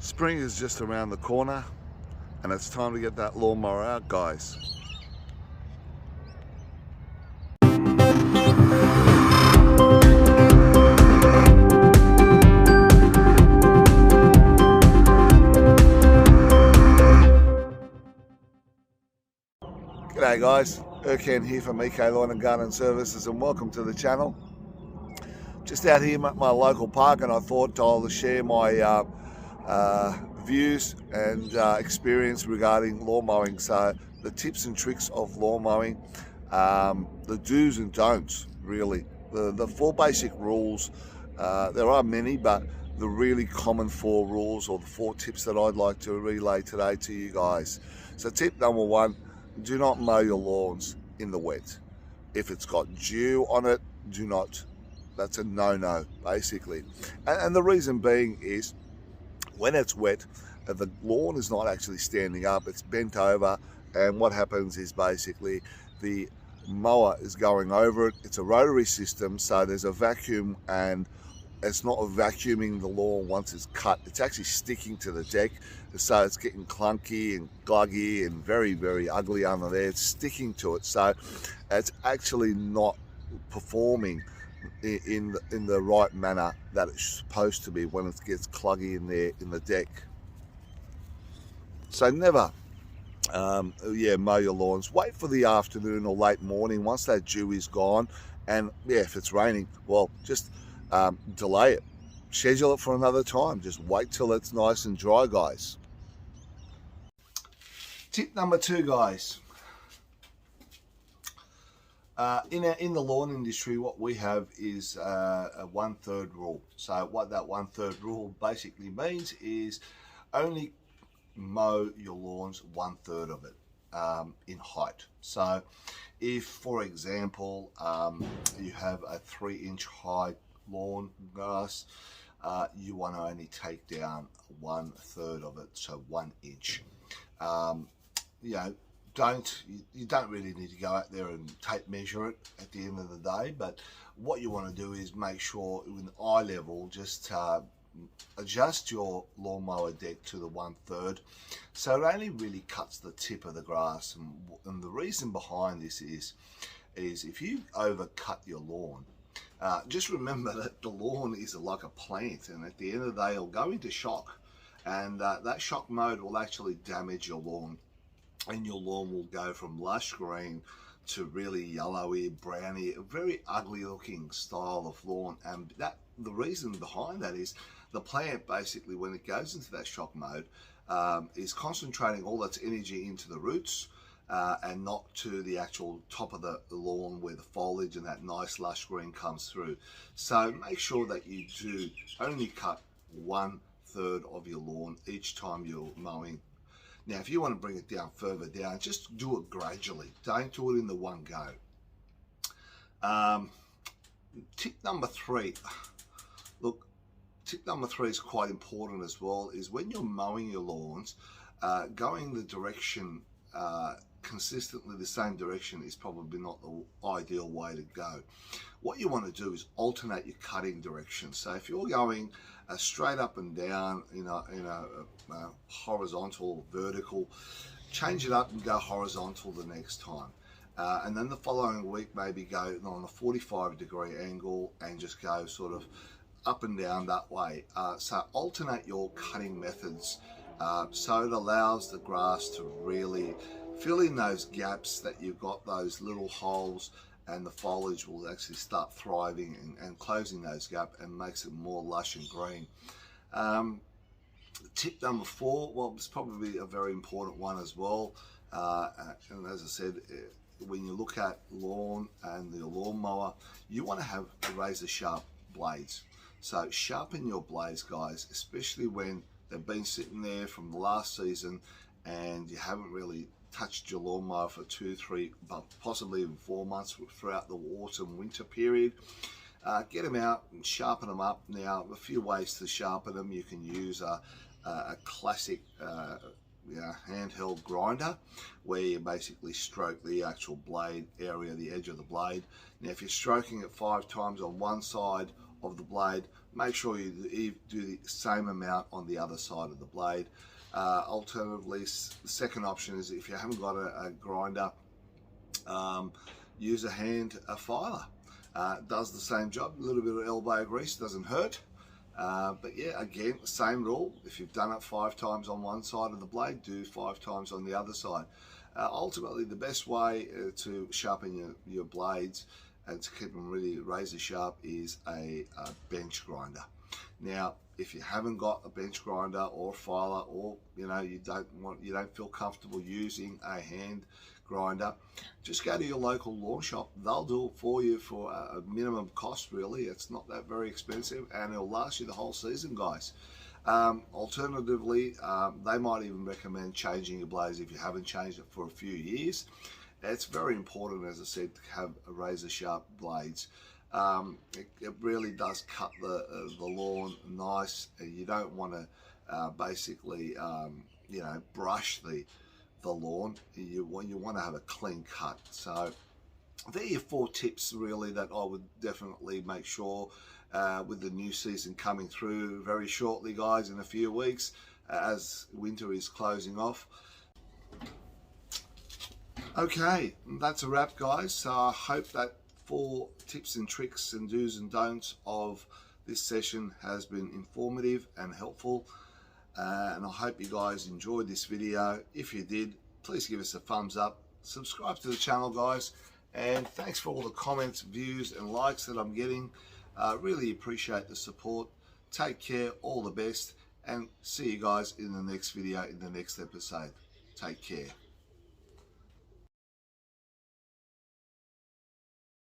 Spring is just around the corner and it's time to get that lawnmower out, guys. G'day guys, Erkan here from EK Lawn and Garden Services, and welcome to the channel. Just out here at my local park, and I thought I'll share my views and experience regarding lawn mowing. So the tips and tricks of lawn mowing, the do's and don'ts, really. The four basic rules, there are many, but the really common four rules or the four tips that I'd like to relay today to you guys. So tip number one, do not mow your lawns in the wet. If it's got dew on it, do not. That's a no-no, basically. And the reason being is, when it's wet, the lawn is not actually standing up, it's bent over, and what happens is basically the mower is going over it. It's a rotary system, so there's a vacuum, and it's not vacuuming the lawn once it's cut, it's actually sticking to the deck, so it's getting clunky and gluggy and very, very ugly under there. It's sticking to it, so it's actually not performing in the right manner that it's supposed to be when it gets cluggy in there in the deck. So never mow your lawns. Wait for the afternoon or late morning once that dew is gone, and if it's raining, well, just delay it, schedule it for another time. Just wait till it's nice and dry, guys. Tip number two, guys. In the lawn industry, what we have is a 1/3 rule. So what that 1/3 rule basically means is only mow your lawns 1/3 of it in height. So if, for example, you have a 3-inch high lawn grass, you want to only take down 1/3 of it, so 1 inch. You don't really need to go out there and tape measure it at the end of the day, but what you want to do is make sure with eye level, just adjust your lawnmower deck to the 1/3, so it only really cuts the tip of the grass. And the reason behind this is if you overcut your lawn, just remember that the lawn is like a plant, and at the end of the day it'll go into shock, and that shock mode will actually damage your lawn, and your lawn will go from lush green to really yellowy, browny, a very ugly looking style of lawn. And the reason behind that is the plant, basically, when it goes into that shock mode, is concentrating all its energy into the roots and not to the actual top of the lawn where the foliage and that nice lush green comes through. So make sure that you do only cut 1/3 of your lawn each time you're mowing. Now, if you want to bring it down further down, just do it gradually. Don't do it in the one go. Tip number three. Look, tip number three is quite important as well, is when you're mowing your lawns, going the direction, consistently the same direction, is probably not the ideal way to go. What you want to do is alternate your cutting direction. So if you're going straight up and down in a horizontal, vertical, change it up and go horizontal the next time, and then the following week maybe go on a 45-degree angle and just go sort of up and down that way. So alternate your cutting methods, so it allows the grass to really fill in those gaps that you've got, those little holes, and the foliage will actually start thriving and closing those gaps, and makes it more lush and green. Tip number four, well, it's probably a very important one as well, and as I said, when you look at lawn and the lawnmower, you want to have razor sharp blades. So sharpen your blades, guys, especially when they've been sitting there from the last season and you haven't really touched your lawnmower for 2, 3, but possibly even 4 months throughout the autumn winter period. Get them out and sharpen them up. Now, a few ways to sharpen them. You can use a classic handheld grinder, where you basically stroke the actual blade area, the edge of the blade. Now, if you're stroking it 5 times on one side of the blade, make sure you do the same amount on the other side of the blade. Alternatively, the second option is if you haven't got a grinder, use a filer. Does the same job. A little bit of elbow grease doesn't hurt. But yeah, again, same rule. If you've done it 5 times on one side of the blade, do 5 times on the other side. Ultimately, the best way to sharpen your blades and to keep them really razor sharp is a bench grinder. Now, if you haven't got a bench grinder or filer, or you don't feel comfortable using a hand grinder, just go to your local lawn shop. They'll do it for you for a minimum cost. Really, it's not that very expensive, and it'll last you the whole season, guys. Alternatively, they might even recommend changing your blades if you haven't changed it for a few years. It's very important, as I said, to have a razor sharp blades. It really does cut the lawn nice. You don't want to basically brush the lawn. You want to have a clean cut. So there are your 4 tips really that I would definitely make sure with the new season coming through very shortly, guys, in a few weeks as winter is closing off. Okay, that's a wrap, guys. So I hope that 4 tips and tricks and do's and don'ts of this session has been informative and helpful, and I hope you guys enjoyed this video. If you did, please give us a thumbs up, subscribe to the channel, guys, and thanks for all the comments, views and likes that I'm getting. Really appreciate the support. Take care, all the best, and see you guys in the next video, in the next episode. Take care.